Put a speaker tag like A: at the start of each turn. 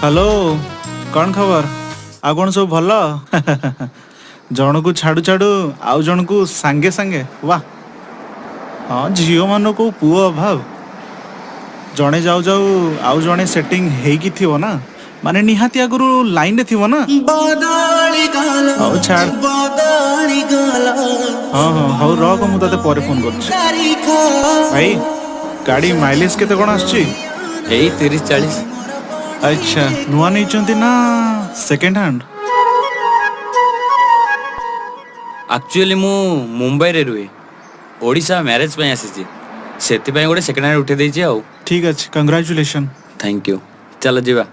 A: Hello कौन खबर आ कौन सब भल जन को छाड़ू छाड़ू आउ जन को सांगे सांगे वाह। हाँ झील मान को पुओ अभाव जड़े जाऊ जाऊ आउ जड़े सेटिंग हेकी थिवो ना माने निहाती आगुरु लाइन रे थिवो ना। हौ छाड़ हाँ हाँ हौ रख मु तते ପରେ फोन करछि भाई। गाड़ी माइलेज केते कोन आछी?
B: यही 30-40।
A: अच्छा नुआ नहीं चंती ना सेकंड हैंड?
B: एक्चुअली मु मुंबई रे रुए ओडिशा मैरिज पे आसी सेति पे गोटे सेकंड हैंड उठे देछि आउ।
A: ठीक अच्छे कंग्रेचुलेशन।
B: थैंक यू चलो जीवा।